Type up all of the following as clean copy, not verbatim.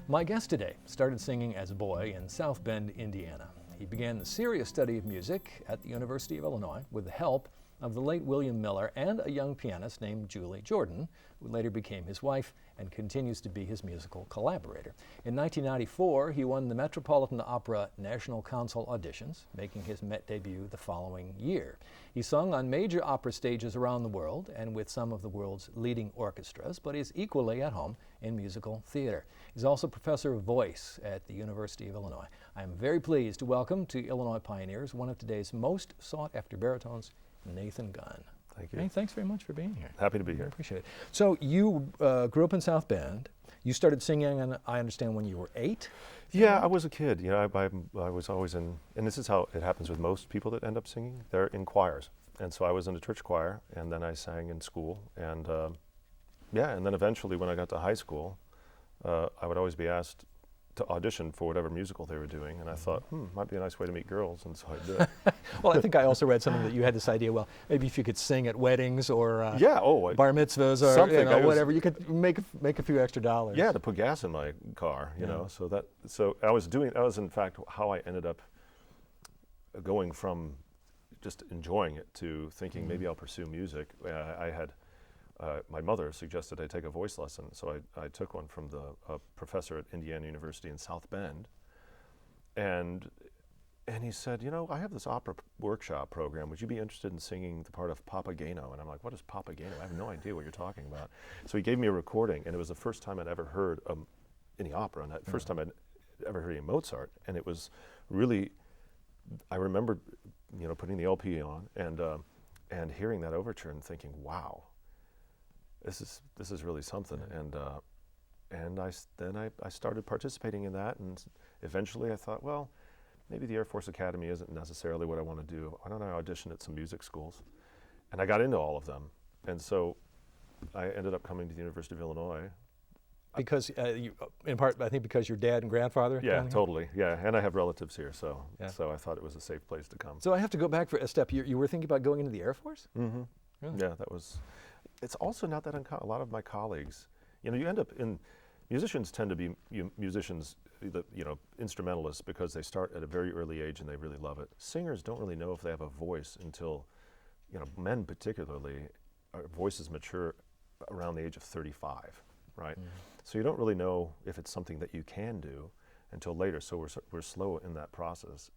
My guest today started singing as a boy in South Bend, Indiana. He began the serious study of music at the University of Illinois with the help of the late William Miller and a young pianist named Julie Jordan, who later became his wife and continues to be his musical collaborator. In 1994, he won the Metropolitan Opera National Council auditions, making his Met debut the following year. He sung on major opera stages around the world and with some of the world's leading orchestras, but is equally at home in musical theater. He's also professor of voice at the University of Illinois. I am very pleased to welcome to Illinois Pioneers one of today's most sought-after baritones, Nathan Gunn. Thank you. Hey, thanks very much for being here. Happy to be here. I appreciate it. So you grew up in South Bend. You started singing, and I understand, when you were 8? Yeah, I was a kid. You know, I was always in, and this is how it happens with most people that end up singing. They're in choirs. And so I was in a church choir, and then I sang in school. And and then eventually when I got to high school, I would always be asked to audition for whatever musical they were doing, and I thought, might be a nice way to meet girls, and so I did. Well, I think I also read something that you had this idea, well, maybe if you could sing at weddings or bar mitzvahs or whatever, you could make a few extra dollars. Yeah, to put gas in my car, you know. So that was in fact how I ended up going from just enjoying it to thinking maybe I'll pursue music. I had my mother suggested I take a voice lesson, so I took one from the professor at Indiana University in South Bend, and he said, you know, I have this opera workshop program. Would you be interested in singing the part of Papageno? And I'm like, what is Papageno? I have no idea what you're talking about. So he gave me a recording, and it was the first time I'd ever heard any opera, and the first time I'd ever heard any Mozart, and it was really, I remember, you know, putting the LP on and hearing that overture and thinking, wow. This is really something, and I started participating in that, and eventually I thought, well, maybe the Air Force Academy isn't necessarily what I want to do. Why don't I audition at some music schools? And I got into all of them, and so I ended up coming to the University of Illinois. Because, in part, I think because your dad and grandfather? Yeah, totally. Yeah, and I have relatives here, so I thought it was a safe place to come. So I have to go back for a step. You were thinking about going into the Air Force? Mm-hmm. Really? Yeah, that was. It's also not that uncommon. A lot of my colleagues, you know, you end up in, musicians tend to be musicians, you know, instrumentalists because they start at a very early age and they really love it. Singers don't really know if they have a voice until, you know, men particularly, our voices mature around the age of 35, right? Mm-hmm. So you don't really know if it's something that you can do until later, so we're slow in that process.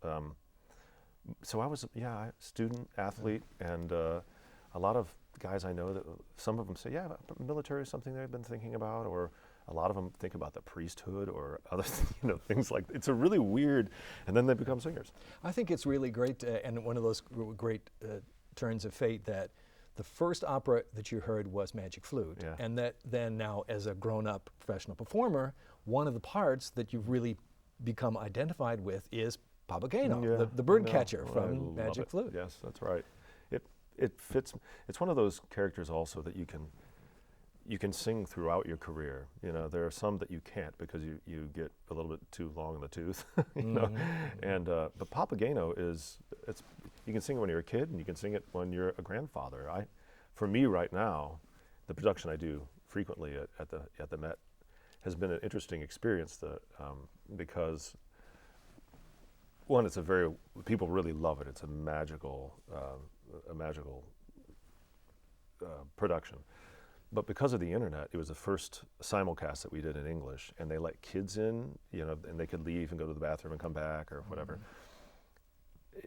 So I was, a student, athlete, and a lot of guys I know, that some of them say, yeah, military is something they've been thinking about, or a lot of them think about the priesthood or other things like that. It's a really weird, and then they become singers. I think it's really great, and one of those great turns of fate, that the first opera that you heard was Magic Flute, and that then now as a grown-up professional performer, one of the parts that you've really become identified with is Papageno, the bird catcher from Magic Flute. Yes, that's right. It fits. It's one of those characters also that you can sing throughout your career. You know, there are some that you can't because you get a little bit too long in the tooth. You know, and but Papageno you can sing it when you're a kid and you can sing it when you're a grandfather. For me right now, the production I do frequently at the Met has been an interesting experience because one, people really love it. It's a magical production. But because of the internet, it was the first simulcast that we did in English, and they let kids in, you know, and they could leave and go to the bathroom and come back or whatever.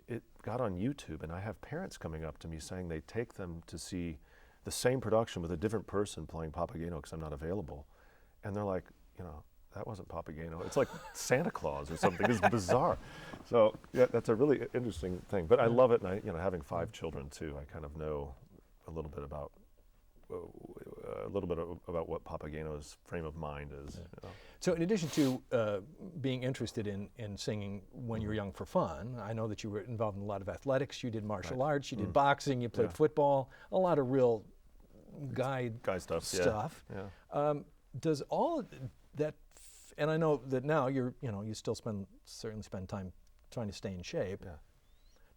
It got on YouTube, and I have parents coming up to me saying they take them to see the same production with a different person playing Papageno because I'm not available. And they're like, you know, that wasn't Papageno. It's like Santa Claus or something. It's bizarre. So yeah, that's a really interesting thing. But I love it, and having 5 children too, I kind of know a little bit about what Papageno's frame of mind is. You know. So in addition to being interested in singing when you were young for fun, I know that you were involved in a lot of athletics. You did martial arts, you did boxing, you played football, a lot of real guy stuff. Yeah. Does all of that, and I know that now you still certainly spend time trying to stay in shape. Yeah.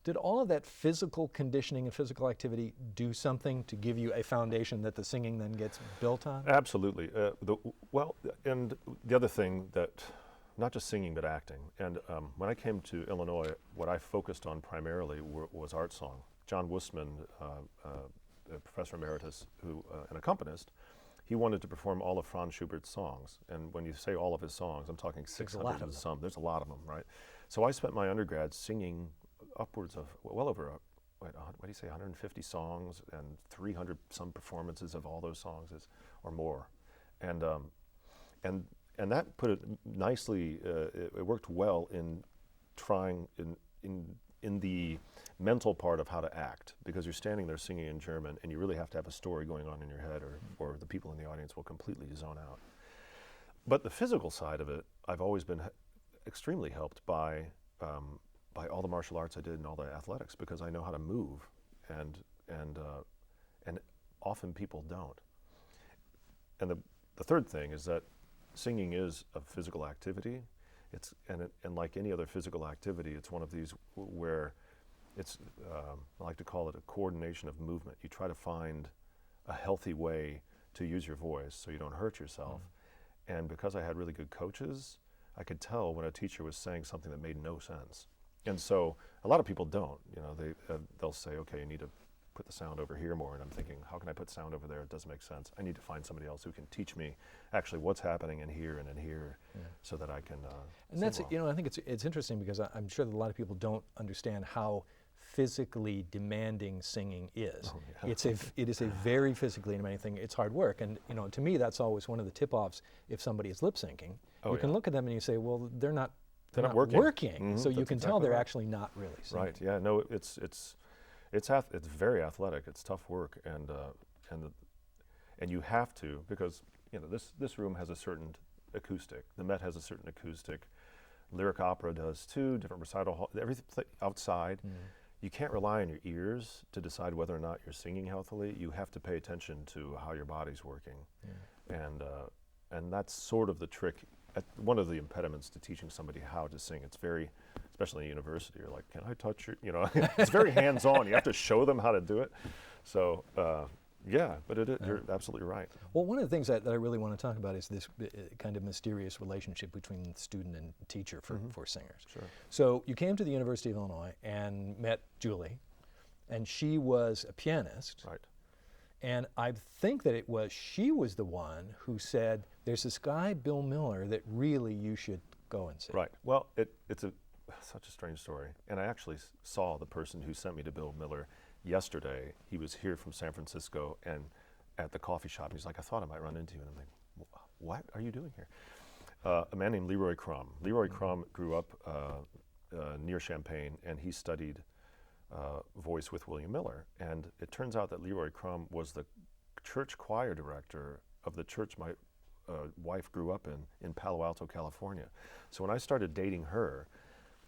Did all of that physical conditioning and physical activity do something to give you a foundation that the singing then gets built on? Absolutely. And the other thing that, not just singing but acting, and when I came to Illinois, what I focused on primarily was art song. John Wussman, a professor emeritus, an accompanist, he wanted to perform all of Franz Schubert's songs. And when you say all of his songs, I'm talking 600 and some. There's a lot of them, right? So I spent my undergrad singing upwards of well over, what do you say, 150 songs and 300 some performances of all those songs or more. And that put it nicely, it worked well in trying in the mental part of how to act, because you're standing there singing in German and you really have to have a story going on in your head, or the people in the audience will completely zone out. But the physical side of it, I've always been extremely helped by all the martial arts I did and all the athletics, because I know how to move, and often people don't. And the third thing is that singing is a physical activity. And like any other physical activity, it's one of these where it's, I like to call it a coordination of movement. You try to find a healthy way to use your voice so you don't hurt yourself. And because I had really good coaches, I could tell when a teacher was saying something that made no sense. And so a lot of people don't, they'll say, okay, you need to put the sound over here more. And I'm thinking, how can I put sound over there? It doesn't make sense. I need to find somebody else who can teach me actually what's happening in here and in here, so that I can And that's, well. I think it's interesting, because I'm sure that a lot of people don't understand how physically demanding singing is. Oh, yeah. It is a very physically demanding thing. It's hard work, and to me that's always one of the tip-offs if somebody is lip syncing. You can look at them and you say, well, they're not working. Mm-hmm. So you That's can tell they're actually not really singing. Right. Yeah. No. It's very athletic. It's tough work, and you have to, because this room has a certain acoustic. The Met has a certain acoustic. Lyric opera does too. Different recital hall. Everything outside. You can't rely on your ears to decide whether or not you're singing healthily. You have to pay attention to how your body's working, and that's sort of the trick. One of the impediments to teaching somebody how to sing. It's very, especially in university, you're like, can I touch your, it's very hands-on. You have to show them how to do it. So, but you're absolutely right. Well, one of the things that I really want to talk about is this kind of mysterious relationship between student and teacher for singers. Sure. So you came to the University of Illinois and met Julie, and she was a pianist. Right. And I think that she was the one who said, there's this guy, Bill Miller, that really you should go and see. Right. Well, it's such a strange story. And I actually saw the person who sent me to Bill Miller yesterday. He was here from San Francisco and at the coffee shop. He's like, I thought I might run into you. And I'm like, what are you doing here? A man named Leroy Crum. Leroy Crum grew up near Champaign, and he studied voice with William Miller. And it turns out that Leroy Crum was the church choir director of the church my wife grew up in Palo Alto, California. So when I started dating her,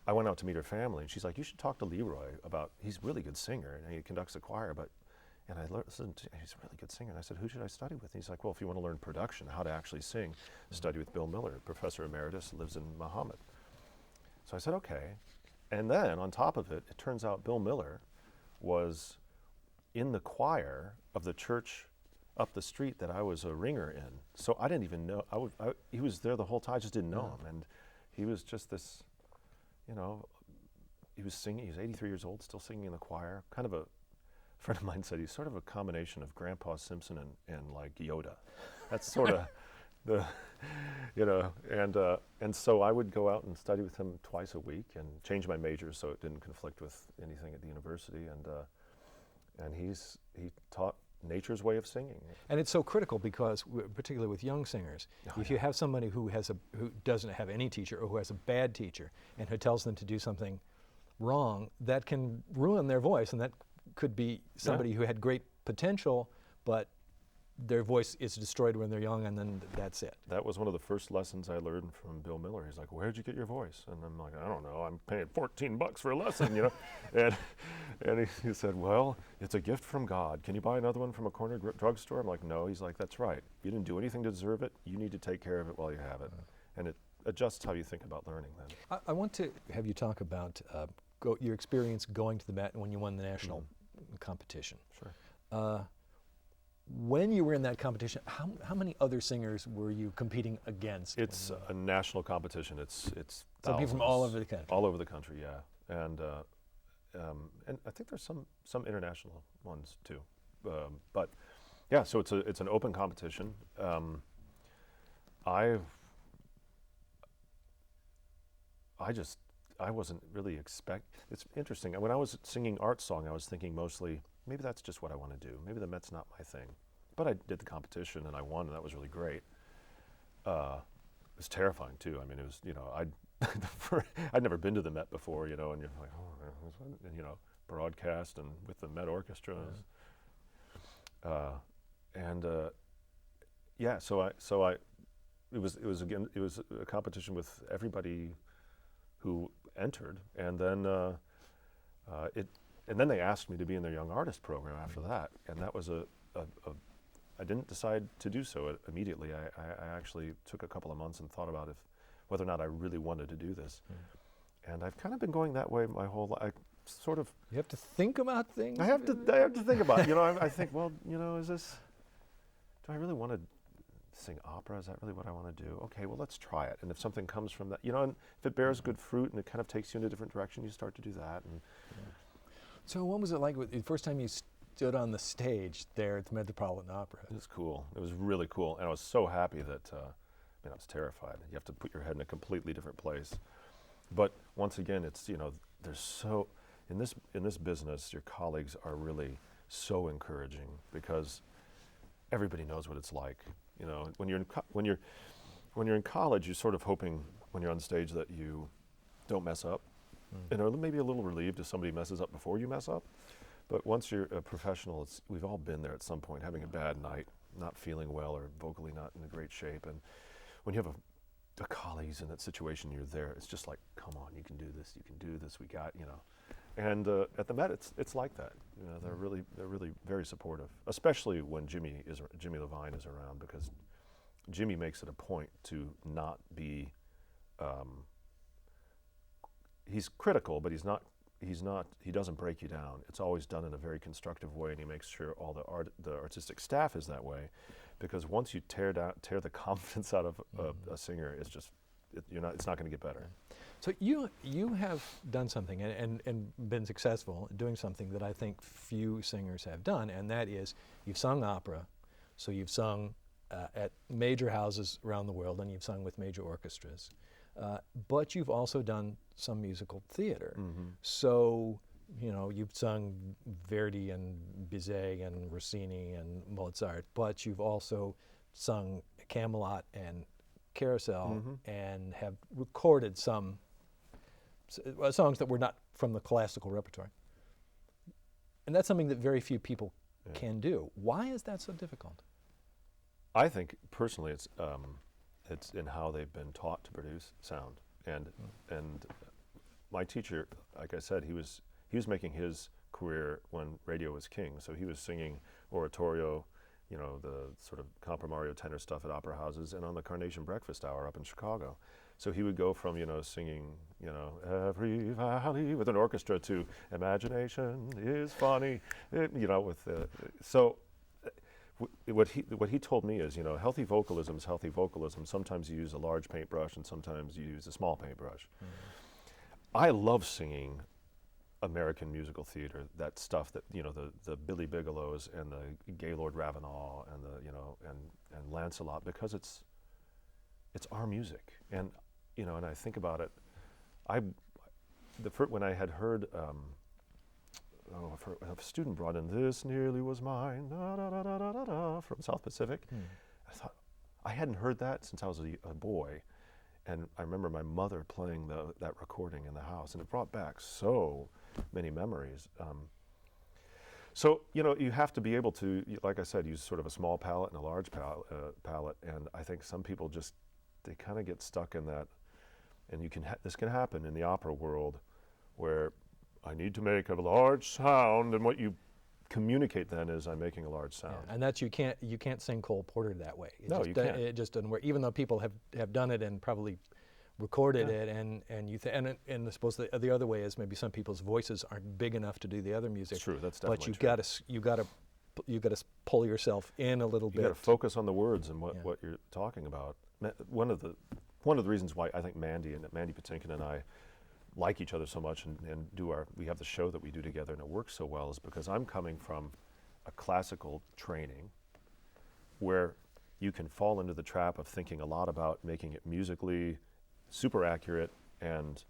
I went out to meet her family, and she's like, you should talk to Leroy about, he's a really good singer, and he conducts a choir, and I listened to, he's a really good singer. And I said, who should I study with? And he's like, well, if you want to learn production, how to actually sing, study with Bill Miller, professor emeritus, lives in Muhammad. So I said, okay. And then on top of it, it turns out Bill Miller was in the choir of the church up the street that I was a ringer in. So I didn't even know, he was there the whole time, I just didn't know him. And he was just this, he was singing, he's 83 years old, still singing in the choir. Kind of a friend of mine said he's sort of a combination of Grandpa Simpson and like Yoda. That's sort of the, and so I would go out and study with him twice a week and change my major so it didn't conflict with anything at the university. And he taught nature's way of singing. And it's so critical because, particularly with young singers, if you have somebody who doesn't have any teacher, or who has a bad teacher and who tells them to do something wrong, that can ruin their voice, and that could be somebody who had great potential, but their voice is destroyed when they're young, and then that's it. That was one of the first lessons I learned from Bill Miller. He's like, where'd you get your voice? And I'm like, I don't know, I'm paying $14 for a lesson, and he said, well, it's a gift from God. Can you buy another one from a corner drugstore? I'm like, no. He's like, that's right. You didn't do anything to deserve it. You need to take care of it while you have it. And it adjusts how you think about learning then. I want to have you talk about your experience going to the Met when you won the national competition. Sure. When you were in that competition, how many other singers were you competing against? It's a national competition. It's so people from all over the country. All over the country, yeah, and I think there's some international ones too, but yeah. So it's an open competition. I wasn't really it's interesting. When I was singing art song, I was thinking mostly, maybe that's just what I want to do. Maybe the Met's not my thing. But I did the competition and I won, and that was really great. It was terrifying too. I mean, it was, I'd never been to the Met before, and you're like, oh, and, broadcast and with the Met Orchestra. Yeah. It was a competition with everybody who entered, and then then they asked me to be in their young artist program after that, and that was I didn't decide to do so immediately. I actually took a couple of months and thought about whether or not I really wanted to do this, and I've kind of been going that way my whole life. Sort of. You have to think about things. I have to think about it. I think, well, do I really want to sing opera? Is that really what I want to do? Okay, well, let's try it. And if something comes from that, and if it bears good fruit and it kind of takes you in a different direction, you start to do that. And So what was it like the first time you stood on the stage there at the Metropolitan Opera? It was cool. It was really cool. And I was so happy that, I was terrified. You have to put your head in a completely different place. But once again, it's, there's in this business, your colleagues are really so encouraging because everybody knows what it's like. When you're in college, you're sort of hoping when you're on stage that you don't mess up, and are maybe a little relieved if somebody messes up before you mess up. But once you're a professional, we've all been there at some point, having a bad night, not feeling well, or vocally not in a great shape. And when you have a colleagues in that situation, you're there. It's just like, come on, you can do this. You can do this. We got, And at the Met, it's like that. They're really very supportive, especially when Jimmy Levine is around, because Jimmy makes it a point to not be. He's critical, but he doesn't break you down. It's always done in a very constructive way, and he makes sure all the artistic staff is that way, because once you tear the confidence out of a singer, it's just it's not going to get better. So you have done something and been successful doing something that I think few singers have done, and that is you've sung opera, so you've sung at major houses around the world, and you've sung with major orchestras, but you've also done some musical theater. So you've sung Verdi and Bizet and Rossini and Mozart, but you've also sung Camelot and Carousel and have recorded some songs that were not from the classical repertoire. And that's something that very few people can do. Why is that so difficult? I think personally it's in how they've been taught to produce sound. And my teacher, like I said, he was making his career when radio was king. So he was singing oratorio, the sort of compromario tenor stuff at opera houses and on the Carnation Breakfast Hour up in Chicago. So he would go from, singing, every valley with an orchestra to imagination is funny, what he told me is, healthy vocalism is healthy vocalism. Sometimes you use a large paintbrush and sometimes you use a small paintbrush. I love singing American musical theater, that stuff that, the Billy Bigelows and the Gaylord Ravenel and and Lancelot, because it's our music. And, and I think about it, when I had heard, a student brought in "This Nearly Was Mine," da, da, da, da, da, da, from South Pacific. I thought, I hadn't heard that since I was a boy. And I remember my mother playing that recording in the house, and it brought back so many memories. So, you have to be able to, like I said, use sort of a small palette and a large palette. And I think some people they kind of get stuck in that. And this can happen in the opera world, where I need to make a large sound, and what you communicate then is I'm making a large sound. Yeah, and that's you can't sing Cole Porter that way. You can't. It just doesn't work. Even though people have done it and probably recorded it, and you and I suppose the other way is maybe some people's voices aren't big enough to do the other music. It's true. That's definitely true. But you got to pull yourself in a little bit. You got to focus on the words and what you're talking about. One of the reasons why I think Mandy Patinkin and I like each other so much and we have the show that we do together and it works so well is because I'm coming from a classical training where you can fall into the trap of thinking a lot about making it musically super accurate and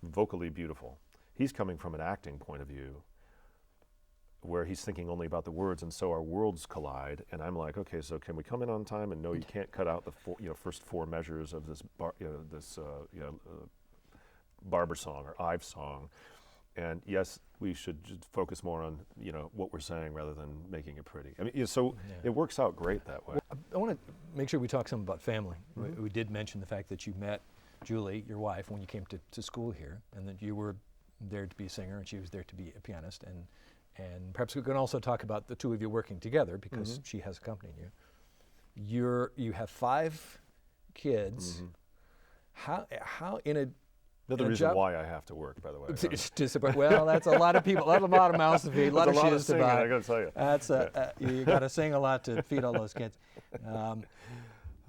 vocally beautiful. He's coming from an acting point of view where he's thinking only about the words, and so our worlds collide. And I'm like, okay, so can we come in on time? And no, you can't cut out the first four measures of this Barber song or Ives song. And yes, we should just focus more on what we're saying rather than making it pretty. I mean, it works out great that way. Well, I want to make sure we talk some about family. We did mention the fact that you met Julie, your wife, when you came to school here, and that you were there to be a singer and she was there to be a pianist. And perhaps we can also talk about the two of you working together because she has accompanied you. You have 5 kids. How in a Another reason why I have to work, by the way. Well, that's a lot of people. That's a lot of mouths to feed. A lot of shoes to buy. I got to tell you. That's you got to sing a lot to feed all those kids.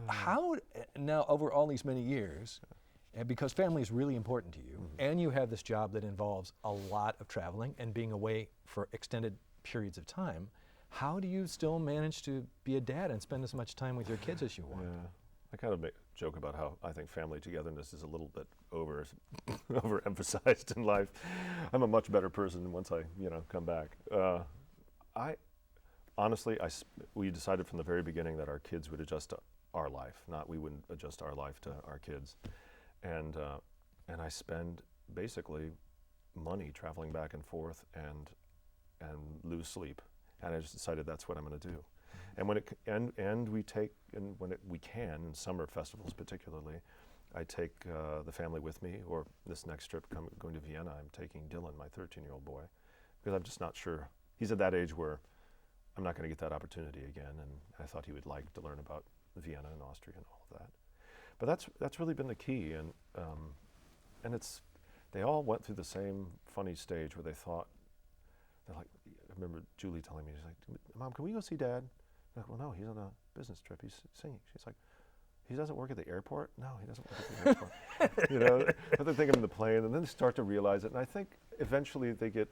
How now over all these many years, and because family is really important to you, and you have this job that involves a lot of traveling and being away for extended periods of time, how do you still manage to be a dad and spend as much time with your kids as you want? Yeah. I kind of make a joke about how I think family togetherness is a little bit overemphasized in life. I'm a much better person once I come back. We decided from the very beginning that our kids would adjust to our life, not we wouldn't adjust our life to our kids. And I spend basically money traveling back and forth and lose sleep. And I just decided that's what I'm going to do. And when we can, in summer festivals particularly, I take the family with me. Or this next trip going to Vienna, I'm taking Dylan, my 13-year-old boy, because I'm just not sure. He's at that age where I'm not going to get that opportunity again, and I thought he would like to learn about Vienna and Austria and all of that. But that's really been the key, and they all went through the same funny stage where they're like, I remember Julie telling me, she's like, Mom, can we go see Dad? I'm like, well, no, he's on a business trip. He's singing. She's like, he doesn't work at the airport? No, he doesn't work at the airport. But they think I'm in the plane, and then they start to realize it. And I think eventually they're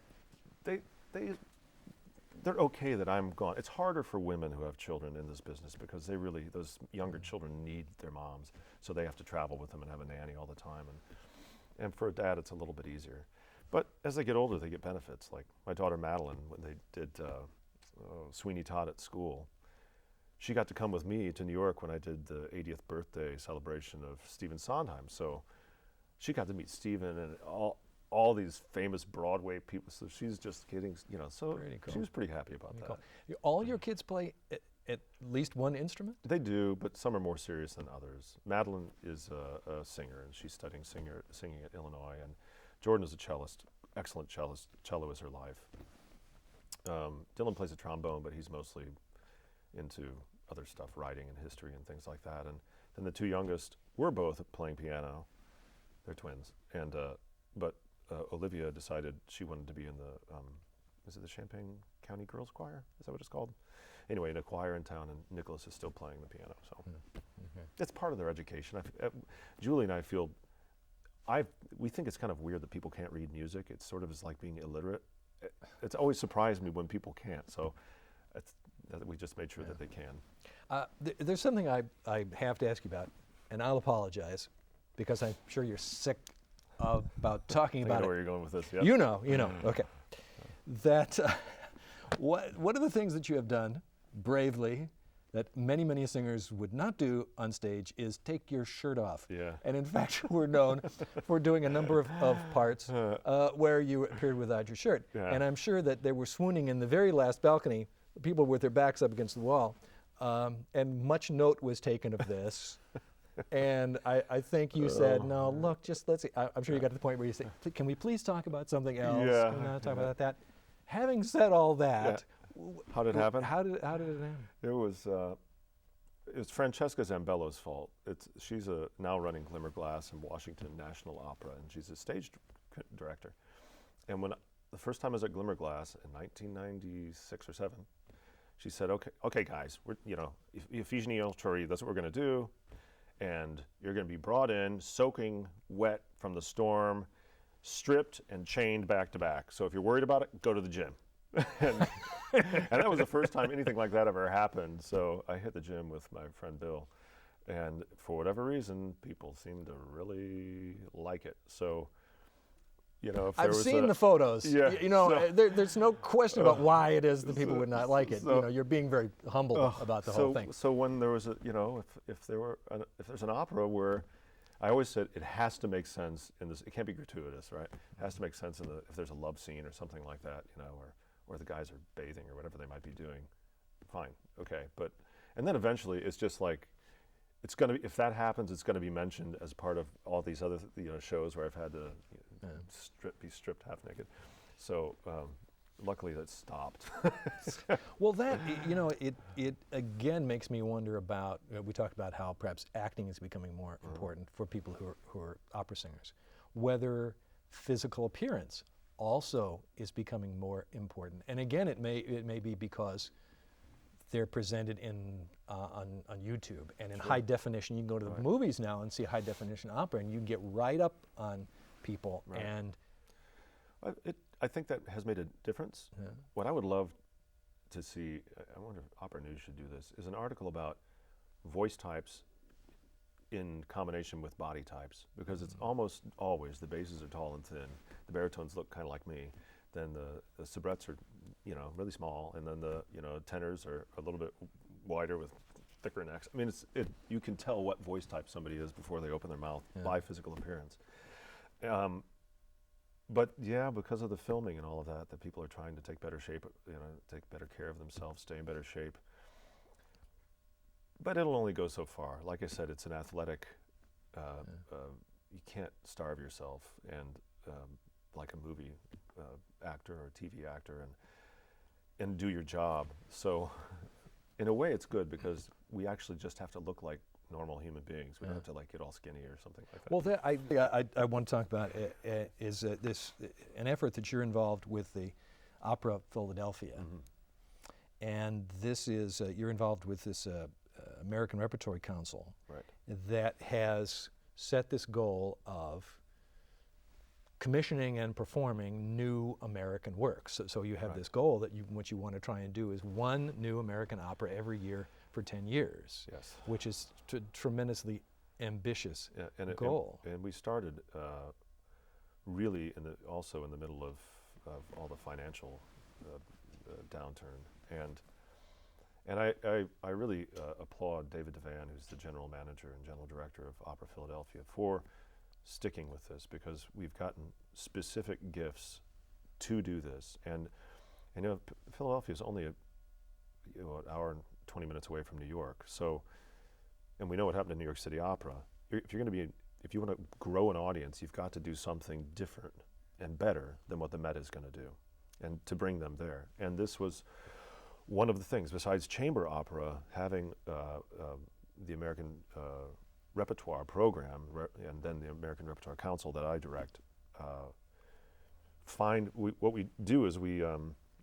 okay that I'm gone. It's harder for women who have children in this business because those younger children need their moms, so they have to travel with them and have a nanny all the time. And for a dad, it's a little bit easier. But as they get older, they get benefits. Like my daughter Madeline, when they did Sweeney Todd at school, she got to come with me to New York when I did the 80th birthday celebration of Stephen Sondheim. So she got to meet Stephen and all these famous Broadway people. So she's just getting, so cool. She was pretty happy about that. Cool. All your kids play at least one instrument? They do, but some are more serious than others. Madeline is a singer, and she's studying singing at Illinois. And Jordan is a cellist, excellent cellist. Cello is her life. Dylan plays a trombone, but he's mostly into other stuff, writing and history and things like that. And then the 2 youngest were both playing piano. They're twins. And but Olivia decided she wanted to be in is it the Champaign County Girls Choir? Is that what it's called? Anyway, in a choir in town, and Nicholas is still playing the piano. So it's part of their education. Julie and I feel, we think it's kind of weird that people can't read music. It's sort of is like being illiterate. It's always surprised me when people can't. So we just made sure that they can. There's something I have to ask you about, and I'll apologize because I'm sure you're sick about talking about it. I know where you're going with this. Yep. You know. Okay. That what are the things that you have done bravely that many singers would not do on stage is take your shirt off. Yeah. And in fact, we're known for doing a number of parts where you appeared without your shirt. Yeah. And I'm sure that they were swooning in the very last balcony, people with their backs up against the wall, and much note was taken of this. And I think you said, no, look, just let's see. I'm sure you got to the point where you say, can we please talk about something else? Yeah. Can we not talk about that? Having said all that, how did it happen? How did it happen? It was, it's Francesca Zambello's fault. She's now running Glimmerglass and Washington National Opera, and she's a stage director. And the first time I was at Glimmerglass in 1996 or 7, she said, okay guys, Iphigenie il Trory, that's what we're going to do, and you're going to be brought in, soaking wet from the storm, stripped and chained back to back. So if you're worried about it, go to the gym. and that was the first time anything like that ever happened. So I hit the gym with my friend Bill, and for whatever reason, people seemed to really like it. So, if I've seen the photos. Yeah, there's no question about why it is that people would not like it. You're being very humble about the whole thing. So when there was if there's an opera where, I always said it has to make sense in this. It can't be gratuitous, right? It has to make sense if there's a love scene or something like that, or the guys are bathing or whatever they might be doing. Fine, okay, and then eventually it's just like, it's going to be, if that happens, it's going to be mentioned as part of all these other shows where I've had to be stripped half naked. So luckily that stopped. Well, that it again makes me wonder about. We talked about how perhaps acting is becoming more important for people who are opera singers. Whether physical appearance also is becoming more important, and again, it may be because they're presented on YouTube and in high definition. You can go to the movies now and see a high definition opera, and you can get right up on people. Right. And I think that has made a difference. Yeah. What I would love to see, I wonder if Opera News should do this, is an article about voice types in combination with body types, because it's almost always the basses are tall and thin, the baritones look kind of like me, then the soubrettes are really small, and then the tenors are a little bit wider with thicker necks. I mean, you can tell what voice type somebody is before they open their mouth by physical appearance. But yeah, because of the filming and all of that people are trying to take better shape, take better care of themselves, stay in better shape. But it'll only go so far. Like I said, it's an athletic. You can't starve yourself and like a movie actor or a TV actor and do your job. So in a way, it's good because we actually just have to look like normal human beings. We don't have to get all skinny or something like that. Well, I want to talk about is an effort that you're involved with, the Opera Philadelphia, and this is you're involved with this American Repertory Council that has set this goal of commissioning and performing new American works. So you have this goal that what you want to try and do is one new American opera every year for 10 years, which is a tremendously ambitious goal. And we started really also in the middle of all the financial downturn. And I really applaud David Devan, who's the general manager and general director of Opera Philadelphia, for sticking with this, because we've gotten specific gifts to do this. And Philadelphia is only an hour and 20 minutes away from New York. So, and we know what happened to New York City Opera. If you want to grow an audience, you've got to do something different and better than what the Met is going to do, and to bring them there. And this was one of the things, besides chamber opera, having the American Repertoire Program and then the American Repertoire Council that I direct. What we do is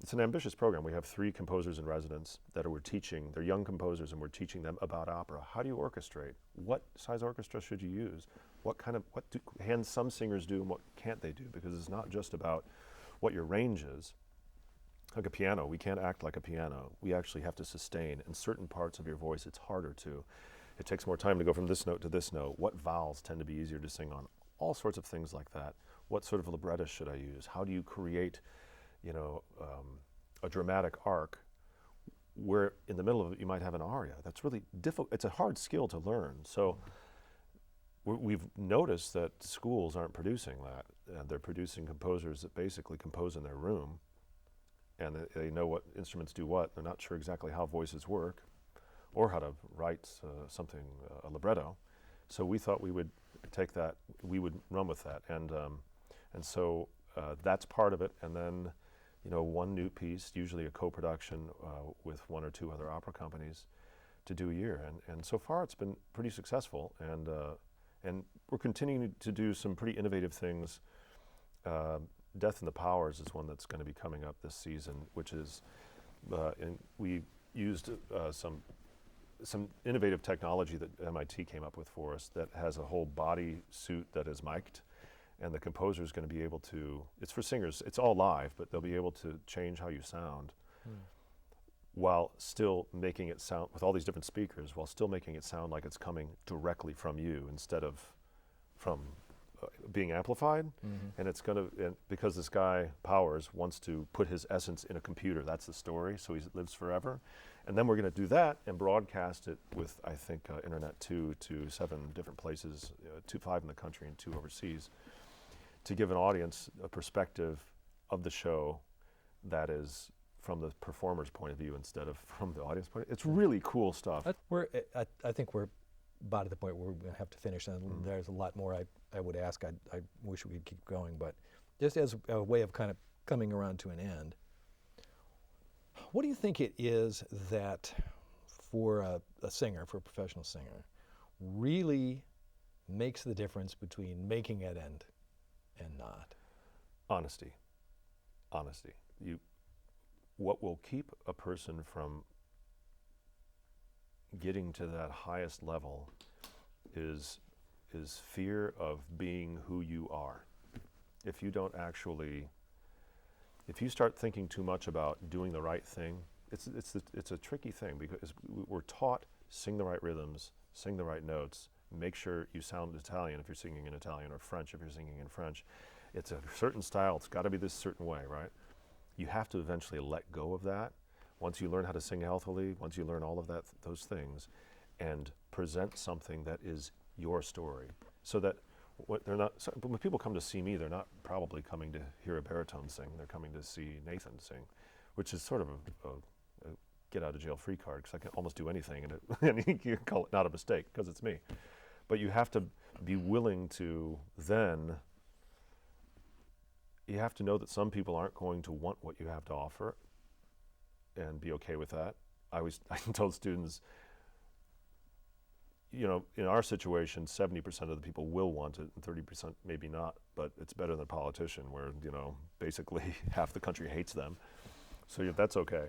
it's an ambitious program. We have 3 composers in residence that we're teaching. They're young composers, and we're teaching them about opera. How do you orchestrate? What size orchestra should you use? What can some singers do, and what can't they do? Because it's not just about what your range is. Like a piano, we can't act like a piano. We actually have to sustain. In certain parts of your voice, it's harder to. It takes more time to go from this note to this note. What vowels tend to be easier to sing on? All sorts of things like that. What sort of librettist should I use? How do you create, a dramatic arc where in the middle of it you might have an aria? That's really difficult. It's a hard skill to learn. So we've noticed that schools aren't producing that. They're producing composers that basically compose in their room, and they know what instruments do what. They're not sure exactly how voices work or how to write a libretto. So we thought we would take that, we would run with that. And so that's part of it. And then, one new piece, usually a co-production with 1 or 2 other opera companies, to do a year, and so far it's been pretty successful, and we're continuing to do some pretty innovative things. Death in the Powers is one that's going to be coming up this season, which is, and we used some innovative technology that MIT came up with for us that has a whole body suit that is mic'd, and the composer is going to be able to, it's for singers, it's all live, but they'll be able to change how you sound while still making it sound, with all these different speakers, while still making it sound like it's coming directly from you instead of from being amplified. And it's going to, because this guy Powers wants to put his essence in a computer, that's the story, so he lives forever. And then we're going to do that and broadcast it with, I think, internet to 7 different places, 5 in the country and 2 overseas, to give an audience a perspective of the show that is from the performer's point of view instead of from the audience point of view. It's really cool stuff. I think we're about at the point where we're going to have to finish, and there's a lot more I would ask. I wish we could keep going, but just as a way of kind of coming around to an end, what do you think it is that for a singer, for a professional singer, really makes the difference between making it and not? Honesty. What will keep a person from getting to that highest level is fear of being who you are. If you don't actually, if you start thinking too much about doing the right thing, it's a tricky thing, because we're taught sing the right rhythms, sing the right notes, make sure you sound Italian if you're singing in Italian, or French if you're singing in French. It's a certain style, it's got to be this certain way, right? You have to eventually let go of that. Once you learn how to sing healthily, once you learn all of those things, and present something that is your story, so that when people come to see me, they're not probably coming to hear a baritone sing. They're coming to see Nathan sing, which is sort of a get out of jail free card, because I can almost do anything, and you call it not a mistake because it's me. But you have to be willing to then. You have to know that some people aren't going to want what you have to offer, and be okay with that. I told students, you know, in our situation, 70% of the people will want it, and 30% maybe not, but it's better than a politician where, you know, basically half the country hates them. So that's okay.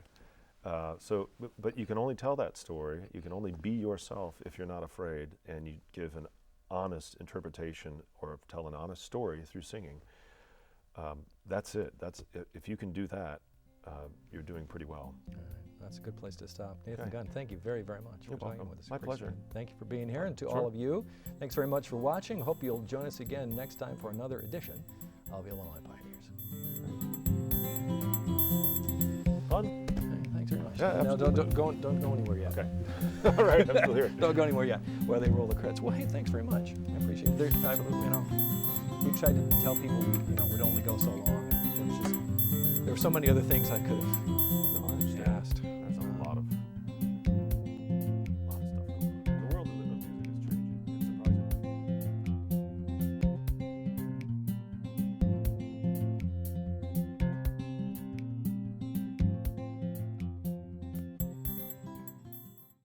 But you can only tell that story, you can only be yourself if you're not afraid, and you give an honest interpretation or tell an honest story through singing. That's it. If you can do that, you're doing pretty well. All right. That's a good place to stop. Nathan Gunn, thank you very, very much for talking with us. My pleasure. Thank you for being here, and to all of you, thanks very much for watching. Hope you'll join us again next time for another edition of Illinois Pioneers. Fun? Thanks very much. Yeah, no, don't go anywhere yet. Okay. All right, I'm still here. Don't go anywhere yet. While they roll the credits. Well, hey, thanks very much. I appreciate it. We tried to tell people, we'd only go so long. There were so many other things I could have